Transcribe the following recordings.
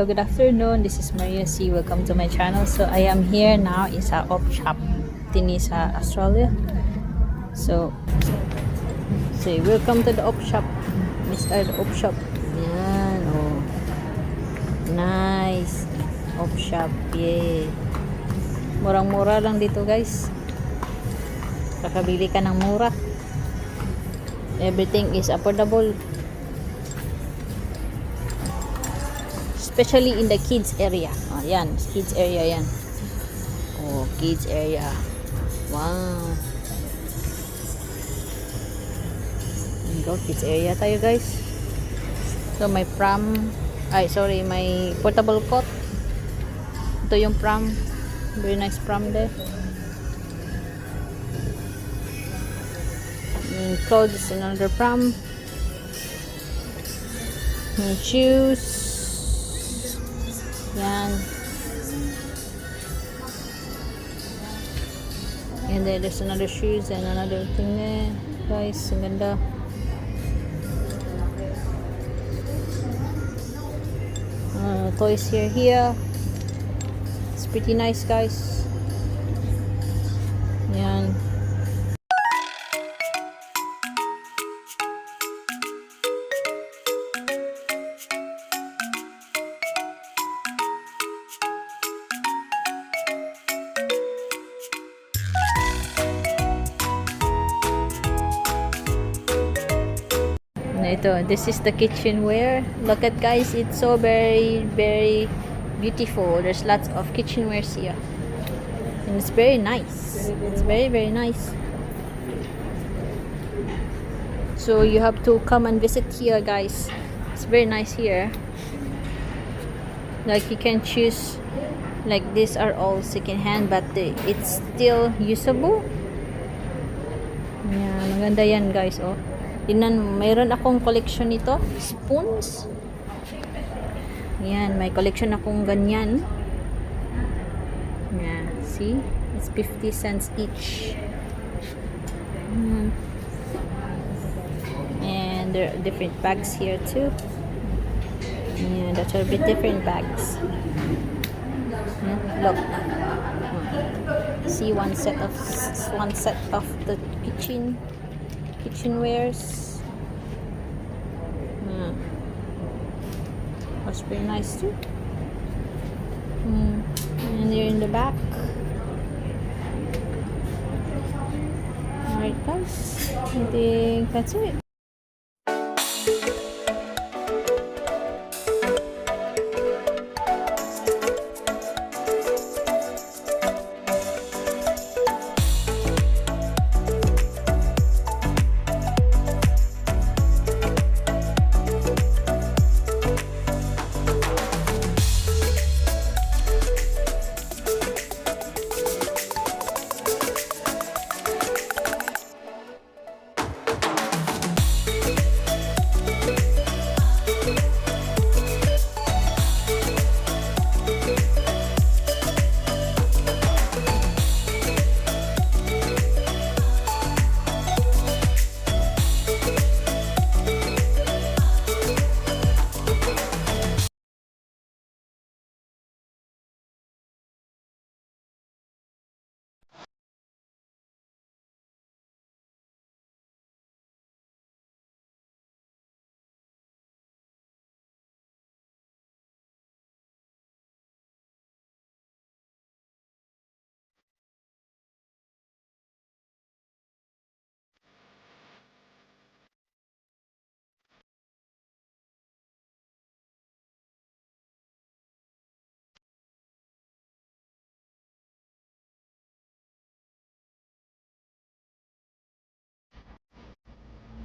hello, good afternoon. This is Maria C. Welcome to my channel. So I am here now in sa op shop tini sa Australia. So say welcome to the op shop. Mr. The op shop. Yan, oh. Nice. Op shop. Yeah. Murang-mura lang dito, guys. Kakabili ka ng mura. Everything is affordable. Especially in the kids area. Oh, yan, kids area yan. Oh, kids area. Wow. Go kids area tayo, guys. So may pram, may portable cot. Ito yung pram. Very nice pram there. Clothes, another pram. Shoes. Yan. And then there's another shoes and another thing there. Guys, ang ganda. Toys here. It's pretty nice, guys. Yan. Ito, this is the kitchenware. Look at, guys, it's so very beautiful. There's lots of kitchenwares here and it's very nice. It's very nice. So you have to come and visit here, guys. It's very nice here. Like you can choose, like these are all second hand but it's still usable. Yeah, maganda yan, guys. Oh, tingnan, mayroon akong collection nito, spoons. Yan, may collection akong ganyan. Yeah, see? It's 50 cents each. And there are different bags here too. Yeah, that are different bags. Look. See, one set of the kitchenwares. That's pretty nice too. And they're in the back. Alright, guys, I think that's it.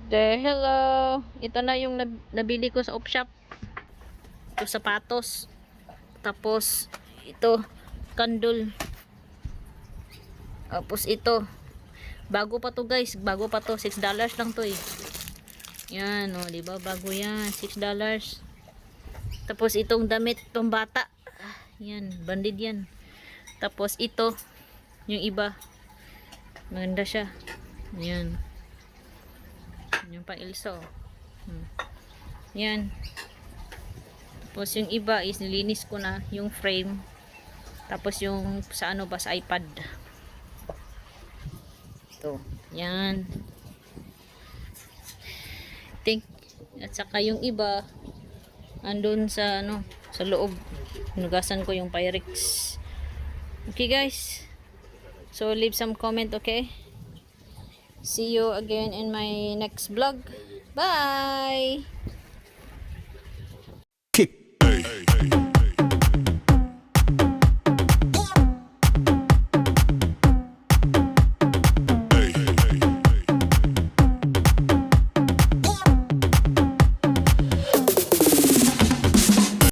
There, hello. Ito na yung nabili ko sa op shop. Ito sapatos. Tapos ito candle. Tapos ito. Bago pa to, guys. Bago pa to. $6 lang to eh. Yan, oh, di ba? Bago yan. $6. Tapos itong damit pambata. Yan, bandid yan. Tapos ito yung iba. Maganda siya. Yan. Yung pang ilso. Yan. Tapos yung iba is nilinis ko na yung frame. Tapos yung sa ano ba sa iPad. Ito. Yan. Think at saka yung iba andun sa ano sa loob. Hinugasan ko yung Pyrex. Okay guys. So leave some comment, okay? See you again in my next vlog. Bye!